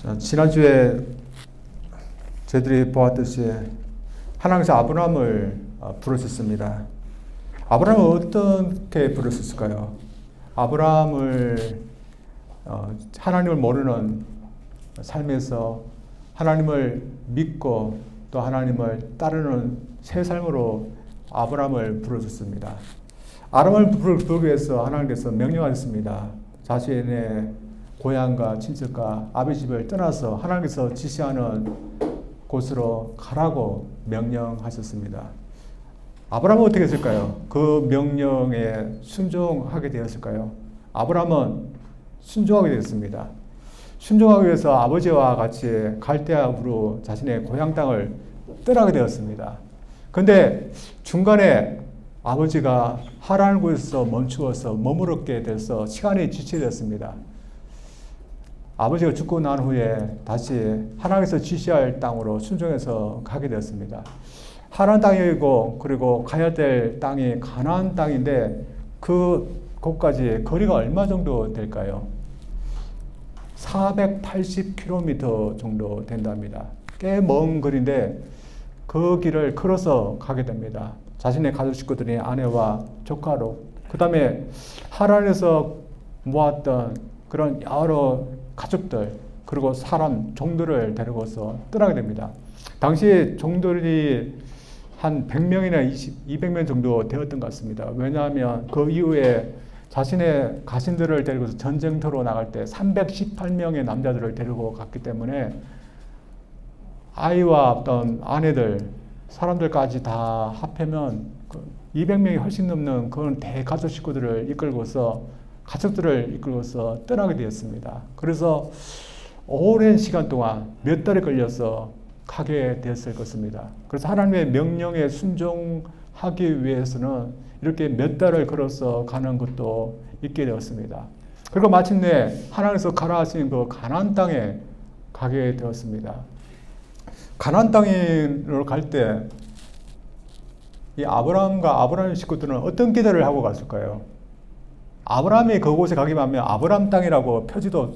자, 지난주에 저희들이 보았듯이 하나님께서 아브라함을 부르셨습니다. 아브라함을 어떻게 부르셨을까요? 아브라함을 하나님을 모르는 삶에서 하나님을 믿고 또 하나님을 따르는 새 삶으로 아브라함을 부르셨습니다. 아브라함을 부르기 위해서 하나님께서 명령하셨습니다. 자신의 고향과 친척과 아버지 집을 떠나서 하나님께서 지시하는 곳으로 가라고 명령하셨습니다. 아브라함은 어떻게 했을까요? 그 명령에 순종하게 되었을까요? 아브라함은 순종하게 되었습니다. 순종하기 위해서 아버지와 같이 갈대아으로 자신의 고향 땅을 떠나게 되었습니다. 그런데 중간에 아버지가 하라는 곳에서 멈추어서 머무르게 돼서 시간이 지체되었습니다. 아버지가 죽고 난 후에 다시 하나님께서 지시할 땅으로 순종해서 가게 되었습니다. 하란 땅이고 그리고 가야 될 땅이 가나안 땅인데 그곳까지 거리가 얼마 정도 될까요? 480km 정도 된답니다. 꽤 먼 거리인데 그 길을 걸어서 가게 됩니다. 자신의 가족 식구들이 아내와 조카로 그 다음에 하란에서 모았던 그런 여러 가족들 그리고 사람 종들을 데리고서 떠나게 됩니다. 당시 종들이 한 100명이나 200명 정도 되었던 것 같습니다. 왜냐하면 그 이후에 자신의 가신들을 데리고서 전쟁터로 나갈 때 318명의 남자들을 데리고 갔기 때문에 아이와 어떤 아내들, 사람들까지 다 합하면 200명이 훨씬 넘는 그런 대가족 식구들을 이끌고서 가족들을 이끌고서 떠나게 되었습니다. 그래서 오랜 시간 동안 몇 달이 걸려서 가게 되었을 것입니다. 그래서 하나님의 명령에 순종하기 위해서는 이렇게 몇 달을 걸어서 가는 것도 있게 되었습니다. 그리고 마침내 하나님께서 가라 하신 그 가나안 땅에 가게 되었습니다. 가나안 땅으로 갈 때 이 아브라함과 아브라함의 식구들은 어떤 기대를 하고 갔을까요? 아브라함이 그곳에 가기만 하면 아브라함 땅이라고 표지도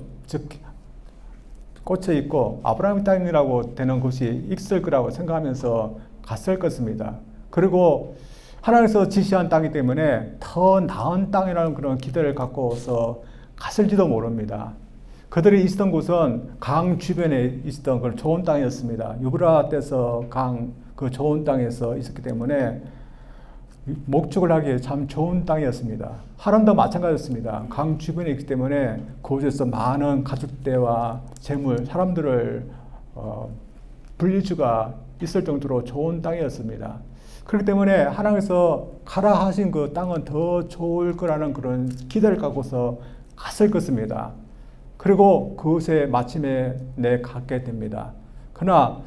꽂혀 있고 아브라함 땅이라고 되는 곳이 있을 거라고 생각하면서 갔을 것입니다. 그리고 하나님께서 지시한 땅이기 때문에 더 나은 땅이라는 그런 기대를 갖고서 갔을지도 모릅니다. 그들이 있었던 곳은 강 주변에 있었던 그런 좋은 땅이었습니다. 유브라데스 강 그 좋은 땅에서 있었기 때문에 목축을 하기에 참 좋은 땅이었습니다. 하란도 마찬가지였습니다. 강 주변에 있기 때문에 그곳에서 많은 가축대와 재물, 사람들을 분리주가 있을 정도로 좋은 땅이었습니다. 그렇기 때문에 하나님께서 가라 하신 그 땅은 더 좋을 거라는 그런 기대를 갖고서 갔을 것입니다. 그리고 그곳에 마침내 갔게 됩니다. 그러나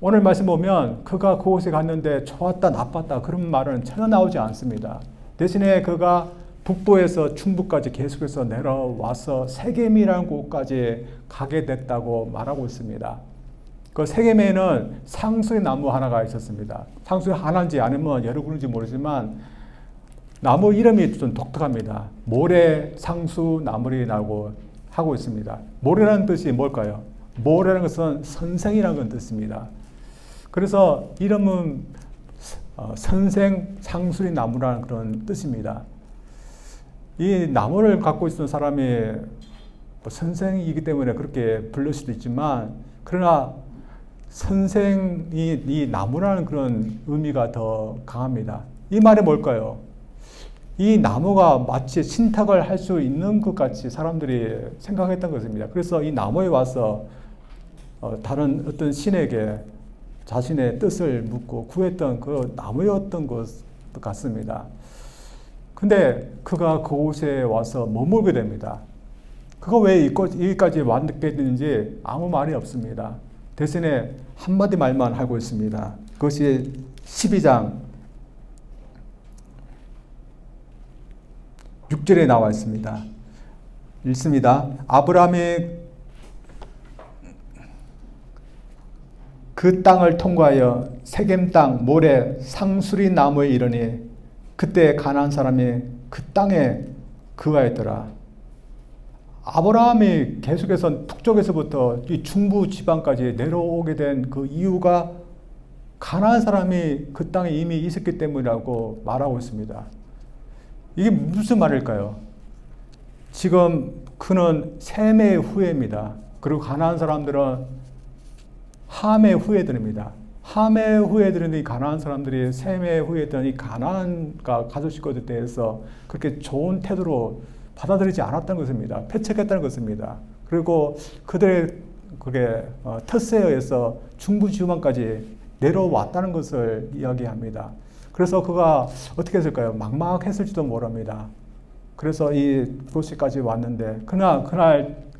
오늘 말씀 보면 그가 그곳에 갔는데 좋았다 나빴다 그런 말은 전혀 나오지 않습니다. 대신에 그가 북부에서 충북까지 계속해서 내려와서 세겜이라는 곳까지 가게 됐다고 말하고 있습니다. 그 세겜에는 상수의 나무 하나가 있었습니다. 상수의 하나인지 아니면 여러 그런지 모르지만 나무 이름이 좀 독특합니다. 모래 상수 나무라고 하고 있습니다. 모래라는 뜻이 뭘까요? 모래라는 것은 선생이라는 건 뜻입니다. 그래서 이름은 선생 상수리 나무라는 그런 뜻입니다. 이 나무를 갖고 있는 사람이 선생이기 때문에 그렇게 부를 수도 있지만 그러나 선생이 이 나무라는 그런 의미가 더 강합니다. 이 말이 뭘까요? 이 나무가 마치 신탁을 할 수 있는 것 같이 사람들이 생각했던 것입니다. 그래서 이 나무에 와서 다른 어떤 신에게 자신의 뜻을 묻고 구했던 그 나무였던 것 같습니다. 근데 그가 그곳에 와서 머물게 됩니다. 그가 왜 여기까지 왔게 됐는지 아무 말이 없습니다. 대신에 한마디 말만 하고 있습니다. 그것이 12장 6절에 나와 있습니다. 읽습니다. 아브라함이 그 땅을 통과하여 세겜 땅 모래 상수리 나무에 이르니 그때 가나안 사람이 그 땅에 거하였더라. 아브라함이 계속해서 북쪽에서부터 이 중부 지방까지 내려오게 된 그 이유가 가나안 사람이 그 땅에 이미 있었기 때문이라고 말하고 있습니다. 이게 무슨 말일까요? 지금 그는 셈의 후예입니다. 그리고 가나안 사람들은 함의 후예들입니다. 함의 후예들인 이 가나안 사람들이 셈의 후예들은 이 가나안과 가족 식구들에 대해서 그렇게 좋은 태도로 받아들이지 않았다는 것입니다. 패착했다는 것입니다. 그리고 그들의 그게 텃세에 의해서 중부 지방까지 내려왔다는 것을 이야기합니다. 그래서 그가 어떻게 했을까요? 막막했을지도 모릅니다. 그래서 이 도시까지 왔는데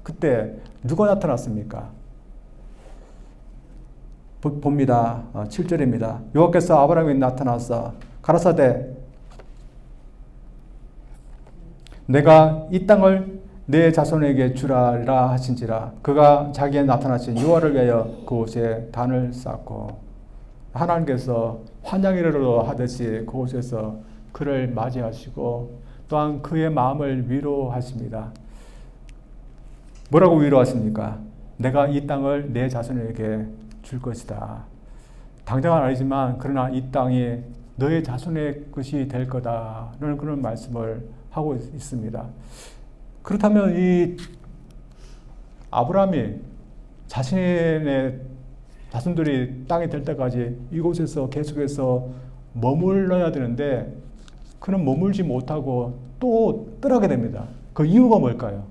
그때 누가 나타났습니까? 봅니다. 7절입니다. 여호와께서 아브라함에게 나타나서 가라사대 내가 이 땅을 내 자손에게 주라 하신지라. 그가 자기에 나타나신 여호와를 위하여 그곳에 단을 쌓고 하나님께서 환양이로 하듯이 그곳에서 그를 맞이하시고 또한 그의 마음을 위로하십니다. 뭐라고 위로하십니까? 내가 이 땅을 내 자손에게 줄 것이다. 당장은 아니지만 그러나 이 땅이 너의 자손의 것이 될 거다라는 그런 말씀을 하고 있습니다. 그렇다면 이 아브라함이 자신의 자손들이 땅이 될 때까지 이곳에서 계속해서 머물러야 되는데 그는 머물지 못하고 또 떠나게 됩니다. 그 이유가 뭘까요?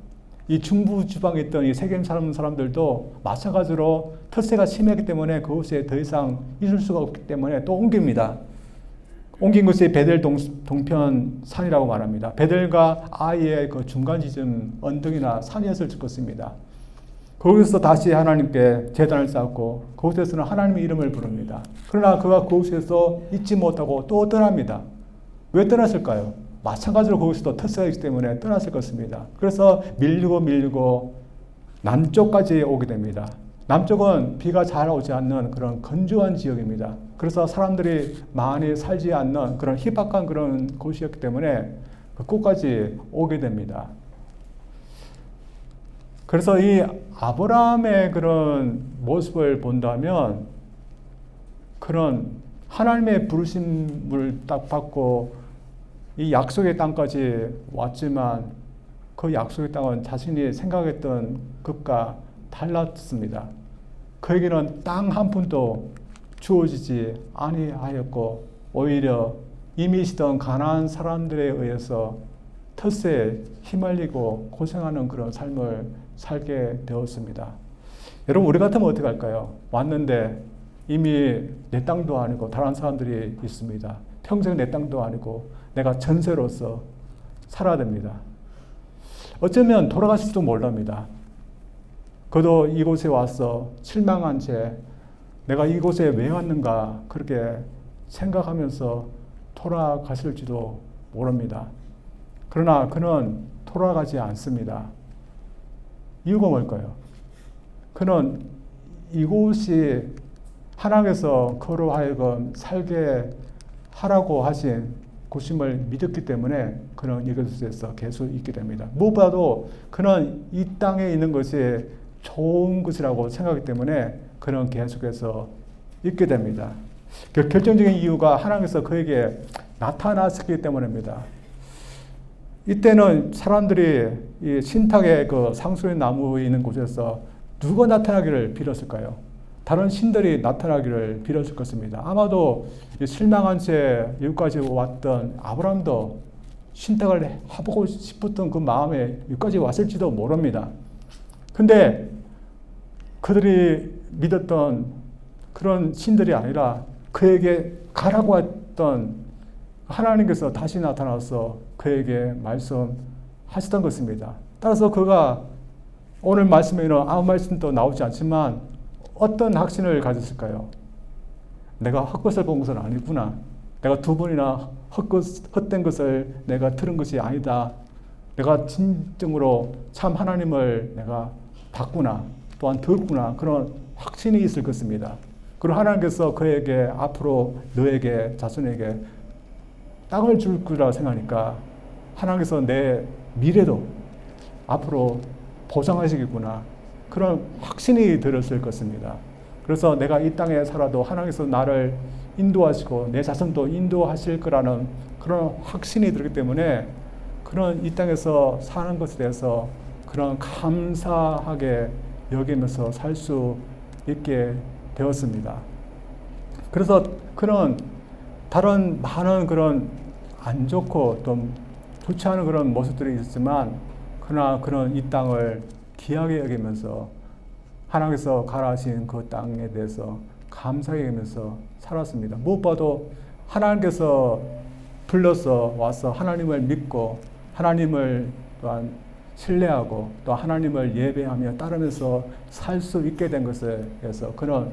이 중부 지방에 있던 이 세겜 사람들도 마찬가지로 텃세가 심했기 때문에 그곳에 더 이상 있을 수가 없기 때문에 또 옮깁니다. 옮긴 것이 베델 동편 산이라고 말합니다. 베델과 아이의 그 중간 지점 언덕이나 산이었을 것입니다. 거기서 다시 하나님께 제단을 쌓고 그곳에서는 하나님의 이름을 부릅니다. 그러나 그가 그곳에서 잊지 못하고 또 떠납니다. 왜 떠났을까요? 마찬가지로 거기서도 텃세가 있기 때문에 떠났을 것입니다. 그래서 밀리고 남쪽까지 오게 됩니다. 남쪽은 비가 잘 오지 않는 그런 건조한 지역입니다. 그래서 사람들이 많이 살지 않는 그런 희박한 그런 곳이었기 때문에 그곳까지 오게 됩니다. 그래서 이 아브라함의 그런 모습을 본다면 그런 하나님의 부르심을 딱 받고 이 약속의 땅까지 왔지만 그 약속의 땅은 자신이 생각했던 것과 달랐습니다. 그에게는 땅 한 푼도 주어지지 아니하였고 오히려 이미 있던 가나안 사람들에 의해서 텃세에 휘말리고 고생하는 그런 삶을 살게 되었습니다. 여러분 우리 같으면 어떻게 할까요? 왔는데 이미 내 땅도 아니고 다른 사람들이 있습니다. 평생 내 땅도 아니고 내가 전세로서 살아야 됩니다. 어쩌면 돌아가실지도 모릅니다. 그도 이곳에 와서 실망한 채 내가 이곳에 왜 왔는가 그렇게 생각하면서 돌아가실지도 모릅니다. 그러나 그는 돌아가지 않습니다. 이유가 뭘까요? 그는 이곳이 하나님께서 그로 하여금 살게 하라고 하신 곳임을 믿었기 때문에 그는 이곳에서 계속 있게 됩니다. 무엇보다도 그는 이 땅에 있는 것이 좋은 것이라고 생각하기 때문에 그는 계속해서 있게 됩니다. 그 결정적인 이유가 하나님께서 그에게 나타났기 때문입니다. 이때는 사람들이 이 신탁의 그 상수의 나무에 있는 곳에서 누가 나타나기를 빌었을까요? 다른 신들이 나타나기를 빌었을 것입니다. 아마도 실망한 채 여기까지 왔던 아브라함도 신탁을 해보고 싶었던 그 마음에 여기까지 왔을지도 모릅니다. 근데 그들이 믿었던 그런 신들이 아니라 그에게 가라고 했던 하나님께서 다시 나타나서 그에게 말씀하셨던 것입니다. 따라서 그가 오늘 말씀에는 아무 말씀도 나오지 않지만 어떤 확신을 가졌을까요? 내가 헛것을 본 것은 아니구나. 내가 두 번이나 헛된 것을 내가 들은 것이 아니다. 내가 진정으로 참 하나님을 내가 봤구나. 또한 들었구나. 그런 확신이 있을 것입니다. 그리고 하나님께서 그에게 앞으로 너에게 자손에게 땅을 줄 거라 생각하니까 하나님께서 내 미래도 앞으로 보장하시겠구나. 그런 확신이 들었을 것입니다. 그래서 내가 이 땅에 살아도 하나님께서 나를 인도하시고 내 자손도 인도하실 거라는 그런 확신이 들기 때문에 그런 이 땅에서 사는 것에 대해서 그런 감사하게 여기면서 살 수 있게 되었습니다. 그래서 그런 다른 많은 그런 안 좋고 좀 좋지 않은 그런 모습들이 있었지만 그러나 그런 이 땅을 귀하게 여기면서 하나님께서 가라하신 그 땅에 대해서 감사하게 여기면서 살았습니다. 무엇보다도 하나님께서 불러서 와서 하나님을 믿고 하나님을 또한 신뢰하고 또 하나님을 예배하며 따르면서 살 수 있게 된 것에 대해서 그런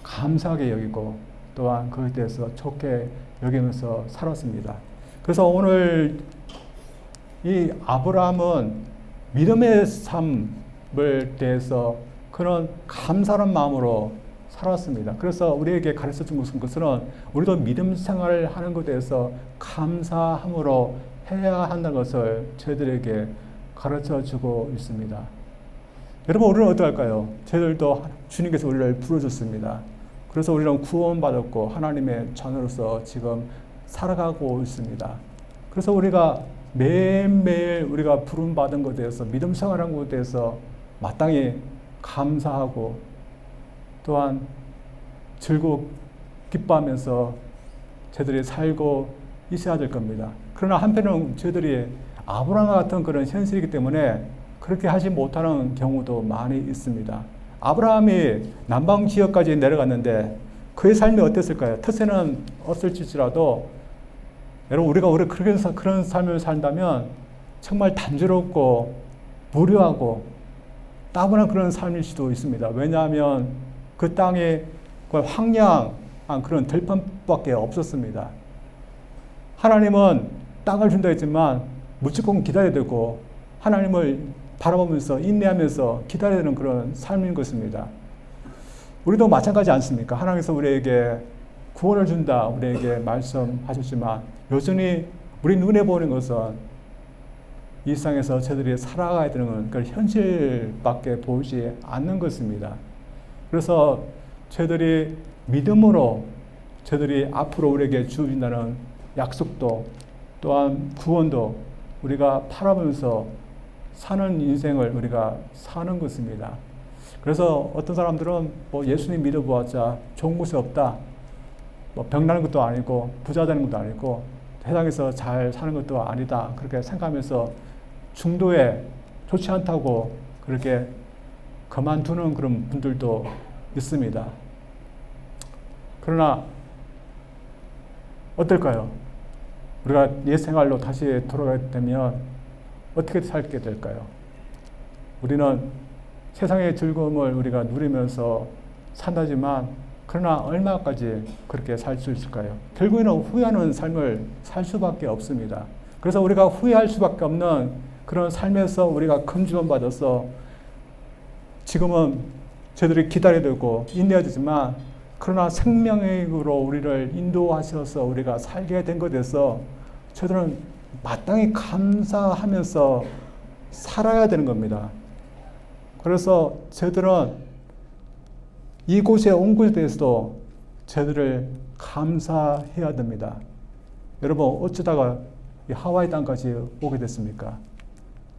감사하게 여기고 또한 그것에 대해서 좋게 여기면서 살았습니다. 그래서 오늘 이 아브라함은 믿음의 삶을 대해서 그런 감사한 마음으로 살았습니다. 그래서 우리에게 가르쳐 준 것은 우리도 믿음 생활을 하는 것에 대해서 감사함으로 해야 한다는 것을 저희들에게 가르쳐 주고 있습니다. 여러분, 우리는 어떡할까요? 저희들도 주님께서 우리를 부르셨습니다. 그래서 우리는 구원받았고 하나님의 자녀로서 지금 살아가고 있습니다. 그래서 우리가 매일매일 우리가 부름받은 것에 대해서 믿음 생활한 것에 대해서 마땅히 감사하고 또한 즐겁고 기뻐하면서 저희들이 살고 있어야 될 겁니다. 그러나 한편은 저희들이 아브라함과 같은 그런 현실이기 때문에 그렇게 하지 못하는 경우도 많이 있습니다. 아브라함이 남방 지역까지 내려갔는데 그의 삶이 어땠을까요? 텃세는 없을지라도 여러분 우리가 그런 삶을 산다면 정말 단조롭고 무료하고 따분한 그런 삶일 수도 있습니다. 왜냐하면 그 땅에 황량한 그런 들판밖에 없었습니다. 하나님은 땅을 준다 했지만 무조건 기다려야 되고 하나님을 바라보면서 인내하면서 기다려야 되는 그런 삶인 것입니다. 우리도 마찬가지 않습니까? 하나님께서 우리에게 구원을 준다 우리에게 말씀하셨지만 여전히 우리 눈에 보이는 것은 이 세상에서 저희들이 살아가야 되는 그 현실밖에 보이지 않는 것입니다. 그래서 저희들이 믿음으로 저희들이 앞으로 우리에게 주어진다는 약속도 또한 구원도 우리가 바라보면서 사는 인생을 우리가 사는 것입니다. 그래서 어떤 사람들은 뭐 예수님 믿어보았자 좋은 것이 없다. 뭐 병나는 것도 아니고 부자 되는 것도 아니고 세상에서 잘 사는 것도 아니다. 그렇게 생각하면서 중도에 좋지 않다고 그렇게 그만두는 그런 분들도 있습니다. 그러나 어떨까요? 우리가 옛 생활로 다시 돌아가게 되면 어떻게 살게 될까요? 우리는 세상의 즐거움을 우리가 누리면서 산다지만 그러나 얼마까지 그렇게 살 수 있을까요? 결국에는 후회하는 삶을 살 수밖에 없습니다. 그래서 우리가 후회할 수밖에 없는 그런 삶에서 우리가 금주원 받아서 지금은 저희들이 기다려야 되고 인내해야 되지만 그러나 생명으로 우리를 인도하셔서 우리가 살게 된 것에 대해서 저희들은 마땅히 감사하면서 살아야 되는 겁니다. 그래서 저희들은 이곳에 온 것에 대해서도 저희들을 감사해야 됩니다. 여러분 어쩌다가 이 하와이 땅까지 오게 됐습니까?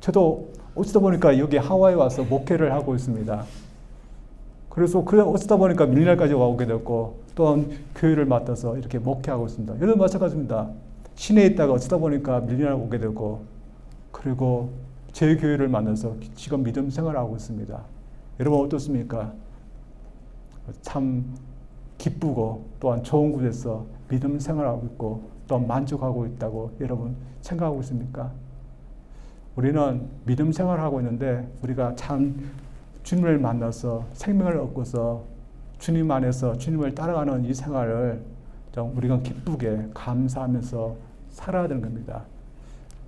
저도 어쩌다 보니까 여기 하와이 와서 목회를 하고 있습니다. 그래서 어쩌다 보니까 밀리나까지 오게 됐고 또 교회를 맡아서 이렇게 목회하고 있습니다. 여러분 마찬가지입니다. 시내에 있다가 어쩌다 보니까 밀리나를 오게 되고 그리고 제 교회를 만나서 지금 믿음 생활하고 있습니다. 여러분 어떻습니까? 참 기쁘고 또한 좋은 곳에서 믿음 생활하고 있고 또 만족하고 있다고 여러분 생각하고 있습니까? 우리는 믿음 생활하고 있는데 우리가 참 주님을 만나서 생명을 얻고서 주님 안에서 주님을 따라가는 이 생활을 좀 우리가 기쁘게 감사하면서 살아야 되는 겁니다.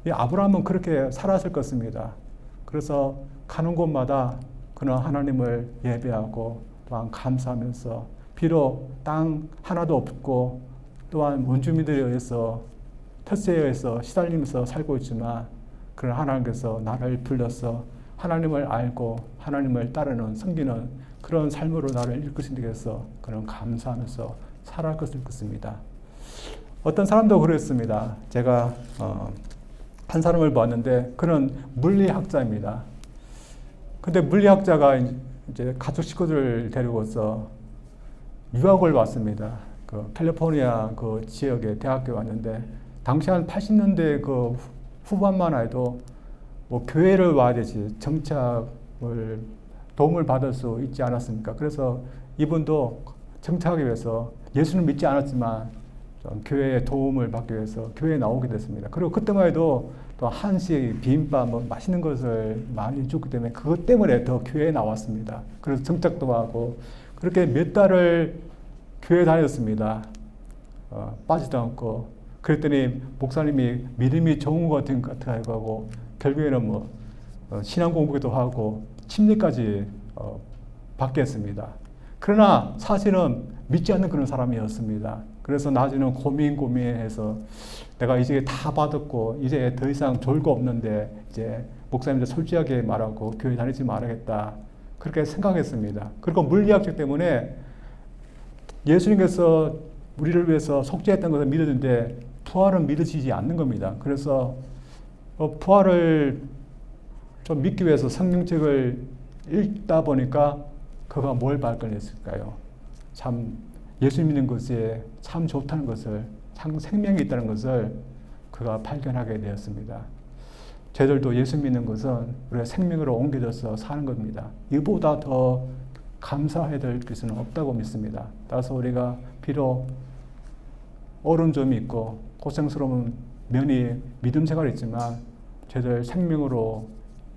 이 아브라함은 그렇게 살았을 것입니다. 그래서 가는 곳마다 그는 하나님을 예배하고 또한 감사하면서 비록 땅 하나도 없고 또한 원주민들에 의해서 텃세에 의해서 시달리면서 살고 있지만 그런 하나님께서 나를 불러서 하나님을 알고 하나님을 따르는 섬기는 그런 삶으로 나를 이끌기 위해서 그런 감사하면서 살아갈 것을 믿습니다. 어떤 사람도 그랬습니다. 제가 한 사람을 봤는데 그는 물리학자입니다. 근데 물리학자가 이제 가족 식구들을 데리고서 유학을 왔습니다. 그 캘리포니아 그 지역의 대학교에 왔는데 당시 한 80년대 그 후반만 해도 뭐 교회를 와야 되지 정착을 도움을 받을 수 있지 않았습니까? 그래서 이분도 정착하기 위해서 예수는 믿지 않았지만 좀 교회의 도움을 받기 위해서 교회에 나오게 됐습니다. 그리고 그때만 해도 또 한식, 비빔밥, 뭐 맛있는 것을 많이 줬기 때문에 그것 때문에 더 교회에 나왔습니다. 그래서 정착도 하고 그렇게 몇 달을 교회 다녔습니다. 빠지도 않고 그랬더니 목사님이 믿음이 좋은 것 같아요 하고 결국에는 뭐 신앙 공부도 하고 침례까지 받게 했습니다. 그러나 사실은 믿지 않는 그런 사람이었습니다. 그래서 나중에는 고민해서 내가 이제 다 받았고 이제 더 이상 좋을 거 없는데 이제 목사님들 솔직하게 말하고 교회 다니지 말아야겠다 그렇게 생각했습니다. 그리고 물리학적 때문에 예수님께서 우리를 위해서 속죄했던 것을 믿었는데 부활은 믿어지지 않는 겁니다. 그래서 부활을 좀 믿기 위해서 성경책을 읽다 보니까 그가 뭘 발견했을까요? 참 예수 믿는 것이 참 좋다는 것을, 참 생명이 있다는 것을 그가 발견하게 되었습니다. 저희들도 예수 믿는 것은 우리가 생명으로 옮겨져서 사는 겁니다. 이보다 더 감사해야 될 것은 없다고 믿습니다. 따라서 우리가 비록 옳은 점이 있고 고생스러운 면이 믿음 생활이 있지만 저희들 생명으로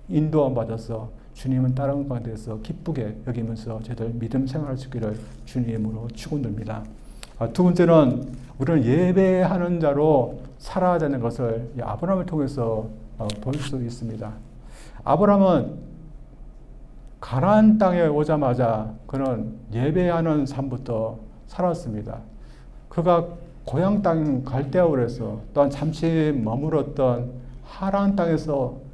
인도함 받아서 주님은 따라온 가운데서 기쁘게 여기면서 저희들 믿음 생활할 수 있기를 주님으로 축원드립니다. 두 번째는 우리는 예배하는 자로 살아야 되는 것을 아브라함을 통해서 볼 수 있습니다. 아브라함은 가나안 땅에 오자마자 그는 예배하는 삶부터 살았습니다. 그가 고향 땅 갈대아울에서 또한 잠시 머물었던 하란 땅에서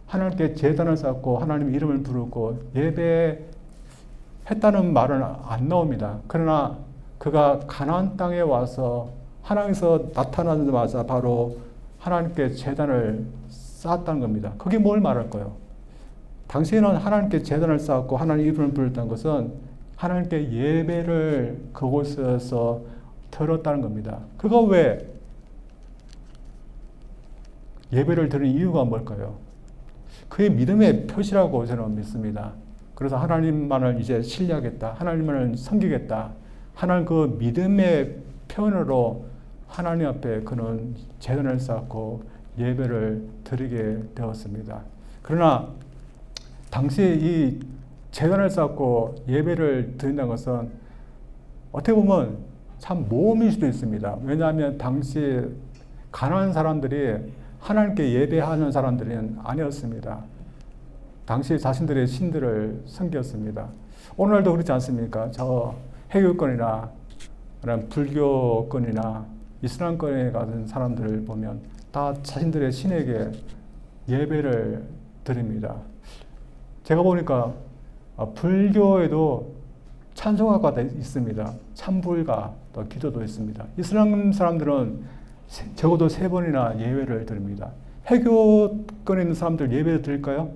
하나님께 제단을 쌓고 하나님의 이름을 부르고 예배했다는 말은 안 나옵니다. 그러나 그가 가나안 땅에 와서 하나님께서 나타나자마자 바로 하나님께 제단을 쌓았다는 겁니다. 그게 뭘 말할까요? 당시에는 하나님께 제단을 쌓았고 하나님 이름을 부르었다는 것은 하나님께 예배를 그곳에서 드렸다는 겁니다. 그가 왜 예배를 드리는 이유가 뭘까요? 그의 믿음의 표시라고 저는 믿습니다. 그래서 하나님만을 이제 신뢰하겠다. 하나님만을 섬기겠다. 하나님 그 믿음의 표현으로 하나님 앞에 그는 제단을 쌓고 예배를 드리게 되었습니다. 그러나 당시 이 제단을 쌓고 예배를 드린다는 것은 어떻게 보면 참 모험일 수도 있습니다. 왜냐하면 당시 가난한 사람들이 하나님께 예배하는 사람들은 아니었습니다. 당시 자신들의 신들을 섬겼습니다. 오늘날도 그렇지 않습니까? 저 해교권이나 불교권이나 이슬람권에 가는 사람들을 보면 다 자신들의 신에게 예배를 드립니다. 제가 보니까 불교에도 찬송가가 있습니다. 찬불가, 또 기도도 있습니다. 이슬람 사람들은 적어도 3번이나 예배를 드립니다. 해교권에 있는 사람들 예배를 드릴까요?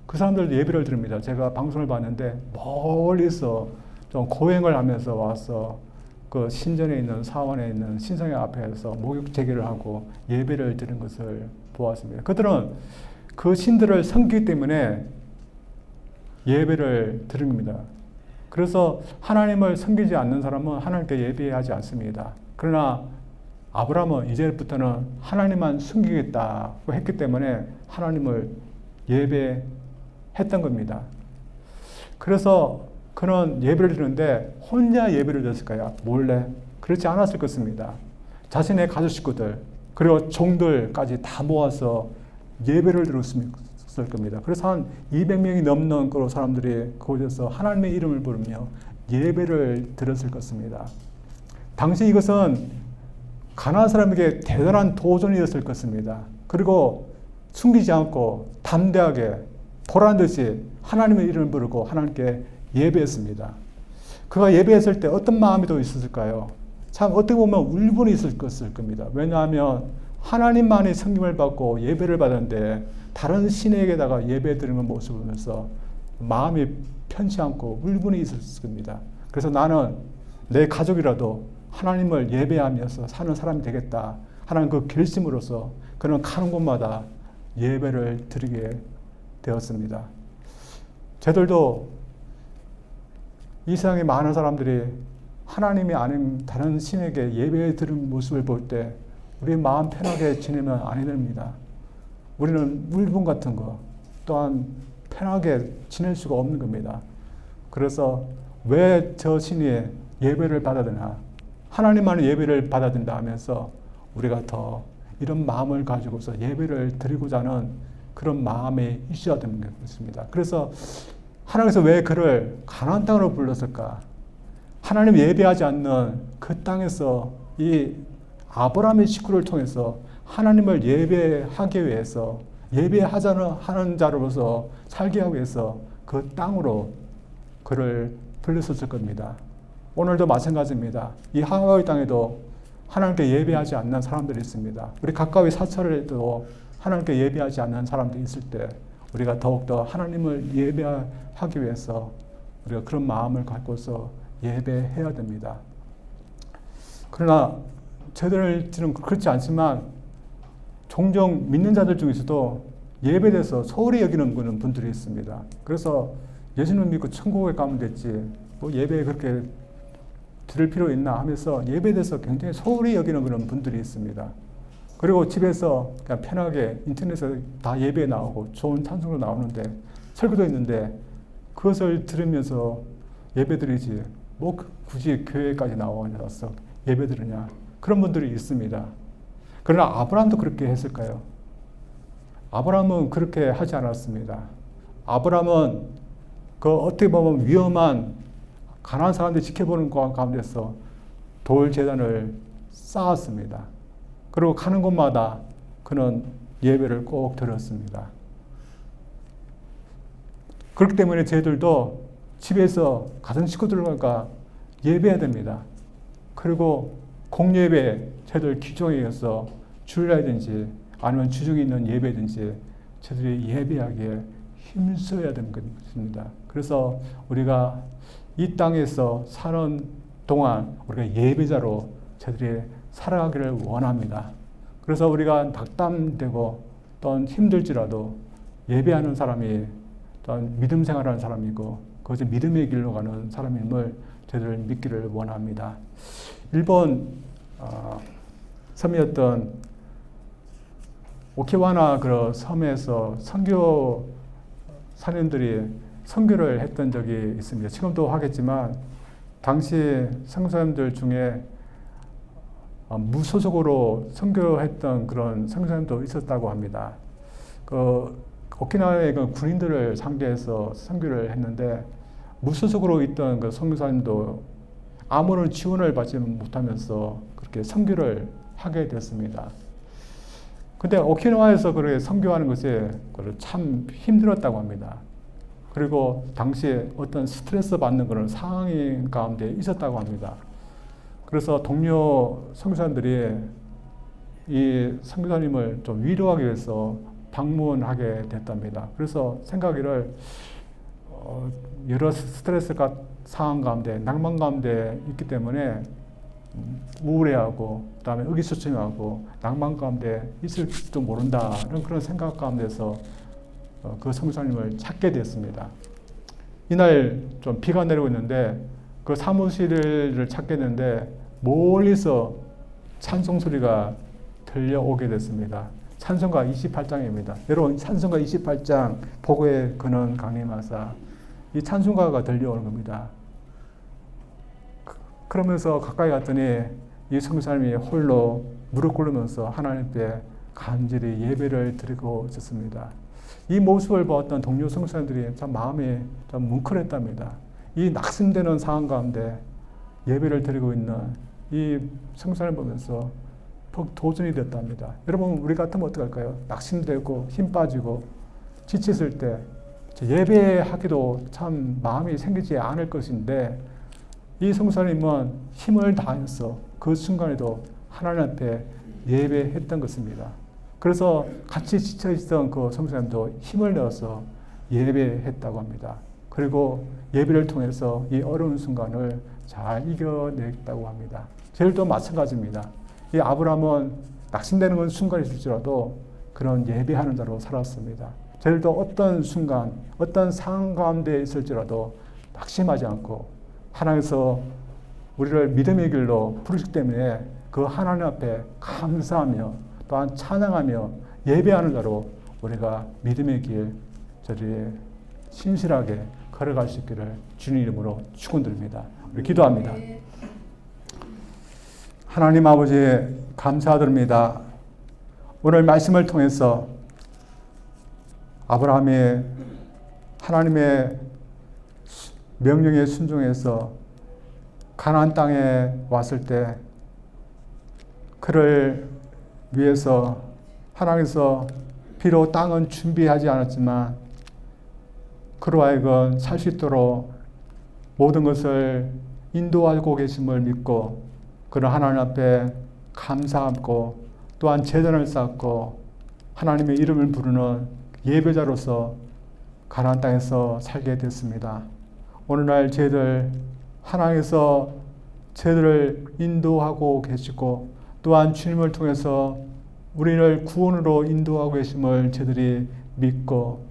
그 사람들도 예배를 드립니다. 제가 방송을 봤는데 멀리서 좀 고행을 하면서 와서 그 신전에 있는 사원에 있는 신성의 앞에서 목욕 제기를 하고 예배를 드린 것을 보았습니다. 그들은 그 신들을 섬기기 때문에 예배를 드립니다. 그래서 하나님을 섬기지 않는 사람은 하나님께 예배하지 않습니다. 그러나 아브라함은 이제부터는 하나님만 섬기겠다고 했기 때문에 하나님을 예배했던 겁니다. 그래서 그는 예배를 드리는데 혼자 예배를 드렸을까요? 몰래? 그렇지 않았을 것입니다. 자신의 가족 식구들 그리고 종들까지 다 모아서 예배를 드렸을 겁니다. 그래서 한 200명이 넘는 그런 사람들이 그곳에서 하나님의 이름을 부르며 예배를 드렸을 것입니다. 당시 이것은 가나안 사람에게 대단한 도전이었을 것입니다. 그리고 숨기지 않고 담대하게 보란 듯이 하나님의 이름을 부르고 하나님께 예배했습니다. 그가 예배했을 때 어떤 마음이 더 있었을까요? 참 어떻게 보면 울분이 있었을 겁니다. 왜냐하면 하나님만이 섬김을 받고 예배를 받았는데 다른 신에게다가 예배 드리는 모습을 보면서 마음이 편치 않고 울분이 있었을 겁니다. 그래서 나는 내 가족이라도 하나님을 예배하면서 사는 사람이 되겠다 하는 그 결심으로서 그는 가는 곳마다 예배를 드리게 되었습니다. 저들도 이 세상에 많은 사람들이 하나님이 아닌 다른 신에게 예배 드리는 모습을 볼 때 우리 마음 편하게 지내면 안 됩니다. 우리는 울분 같은 거 또한 편하게 지낼 수가 없는 겁니다. 그래서 왜 저 신이 예배를 받아야 되나? 하나님만의 예배를 받아야 된다 하면서 우리가 더 이런 마음을 가지고서 예배를 드리고자 하는 그런 마음이 있어야 되는 것입니다. 그래서 하나님께서 왜 그를 가나안 땅으로 불렀을까? 하나님 예배하지 않는 그 땅에서 이 아브라함의 식구를 통해서 하나님을 예배하기 위해서 예배하는 자로서 살게 하기 위해서 그 땅으로 그를 불렀었을 겁니다. 오늘도 마찬가지입니다. 이 하와이 땅에도 하나님께 예배하지 않는 사람들이 있습니다. 우리 가까이 사찰에도 하나님께 예배하지 않는 사람들이 있을 때 우리가 더욱더 하나님을 예배하기 위해서 우리가 그런 마음을 갖고서 예배해야 됩니다. 그러나 저들은 그렇지 않지만 종종 믿는 자들 중에서도 예배에 대해서 소홀히 여기는 분들이 있습니다. 그래서 예수님 믿고 천국에 가면 됐지 뭐 예배에 그렇게 들을 필요 있나 하면서 예배에 대해서 굉장히 소홀히 여기는 그런 분들이 있습니다. 그리고 집에서 그냥 편하게 인터넷에 다 예배 나오고 좋은 찬송도 나오는데 설교도 있는데 그것을 들으면서 예배 드리지 뭐 굳이 교회까지 나와서 예배 드리냐 그런 분들이 있습니다. 그러나 아브라함도 그렇게 했을까요? 아브라함은 그렇게 하지 않았습니다. 아브라함은 그 어떻게 보면 위험한 가난한 사람들이 지켜보는 가운데서 돌 제단을 쌓았습니다. 그리고 가는 곳마다 그는 예배를 꼭 드렸습니다. 그렇기 때문에 저희들도 집에서 가정 식구들과 예배해야 됩니다. 그리고 공예배 저희들 기종에 의해서 주일이든지 아니면 주중에 있는 예배든지 저희들이 예배하기에 힘써야 되는 것입니다. 그래서 우리가 이 땅에서 사는 동안 우리가 예배자로 저희들이 살아가기를 원합니다. 그래서 우리가 낙담되고 또는 힘들지라도 예배하는 사람이 또한 믿음 생활하는 사람이고 그것이 믿음의 길로 가는 사람임을 저희들 믿기를 원합니다. 일본 섬이었던 오키와나 그 섬에서 선교 사님들이 선교를 했던 적이 있습니다. 지금도 하겠지만 당시 선교사님들 중에 무소속으로 선교했던 그런 선교사님도 있었다고 합니다. 그 오키나와의 그 군인들을 상대해서 선교를 했는데 무소속으로 있던 그 선교사님도 아무런 지원을 받지 못하면서 그렇게 선교를 하게 됐습니다. 근데 오키나와에서 그렇게 선교하는 것이 참 힘들었다고 합니다. 그리고 당시에 어떤 스트레스 받는 그런 상황 가운데 있었다고 합니다. 그래서 동료 선교사님들이 이 선교사님을 좀 위로하기 위해서 방문하게 됐답니다. 그래서 생각이를 여러 스트레스 상황 가운데 낭만 가운데 있기 때문에 우울해하고 그다음에 의기소침하고 낭만 가운데 있을지도 모른다는 그런 생각 가운데서 그 선교사님을 찾게 됐습니다. 이날 좀 비가 내리고 있는데 그 사무실을 찾게 됐는데 멀리서 찬송 소리가 들려오게 됐습니다. 찬송가 28장입니다. 여러분 찬송가 28장 보고에 그는 강림하사 이 찬송가가 들려오는 겁니다. 그러면서 가까이 갔더니 이 선교사님이 홀로 무릎 꿇으면서 하나님께 간절히 예배를 드리고 있었습니다. 이 모습을 보았던 동료 선교사님들이 참 마음이 좀 뭉클했답니다. 이 낙심되는 상황 가운데 예배를 드리고 있는 이 선교사님을 보면서 도전이 됐답니다. 여러분 우리 같으면 어떡할까요? 낙심되고 힘 빠지고 지쳤을 때 예배하기도 참 마음이 생기지 않을 것인데 이 성사님은 힘을 다해서 그 순간에도 하나님 앞에 예배했던 것입니다. 그래서 같이 지쳐있던 그 성사님도 힘을 내어서 예배했다고 합니다. 그리고 예배를 통해서 이 어려운 순간을 잘 이겨냈다고 합니다. 저희도 마찬가지입니다. 이 아브라함은 낙심되는 순간이 있을지라도 그런 예배하는 자로 살았습니다. 저희도 어떤 순간, 어떤 상황 가운데 있을지라도 낙심하지 않고 하나님께서 우리를 믿음의 길로 부르시기 때문에 그 하나님 앞에 감사하며 또한 찬양하며 예배하는 자로 우리가 믿음의 길 저리 신실하게 걸어갈 수 있기를 주님 이름으로 축원드립니다. 우리 기도합니다. 하나님 아버지 감사드립니다. 오늘 말씀을 통해서 아브라함이 하나님의 명령에 순종해서 가나안 땅에 왔을 때 그를 위해서 하나님께서 비록 땅은 준비하지 않았지만 그로 하여금 살 수 있도록 모든 것을 인도하고 계심을 믿고 그런 하나님 앞에 감사하고 또한 제단을 쌓고 하나님의 이름을 부르는 예배자로서 가나안 땅에서 살게 됐습니다. 오늘날 저희들 하나님께서 저희들을 인도하고 계시고 또한 주님을 통해서 우리를 구원으로 인도하고 계심을 저희들이 믿고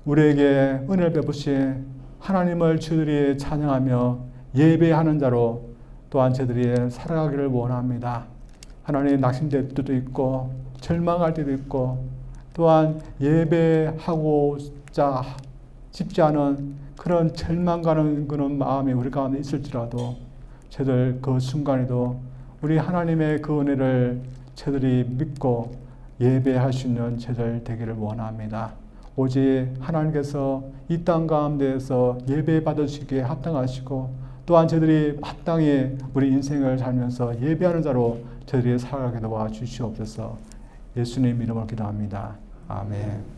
우리에게 은혜를 베푸신 하나님을 저희들이 찬양하며 예배하는 자로 또한 저희들이 살아가기를 원합니다. 하나님 낙심될 때도 있고 절망할 때도 있고 또한 예배하고자 싶지 않은 그런 절망가는 그런 마음이 우리 가운데 있을지라도 저희들 그 순간에도 우리 하나님의 그 은혜를 저희들이 믿고 예배할 수 있는 저희들 되기를 원합니다. 오직 하나님께서 이 땅 가운데에서 예배 받으시기에 합당하시고 또한 저희들이 마땅히 우리 인생을 살면서 예배하는 자로 저희들이 살아가게 도와주시옵소서. 예수님 이름으로 기도합니다. 아멘.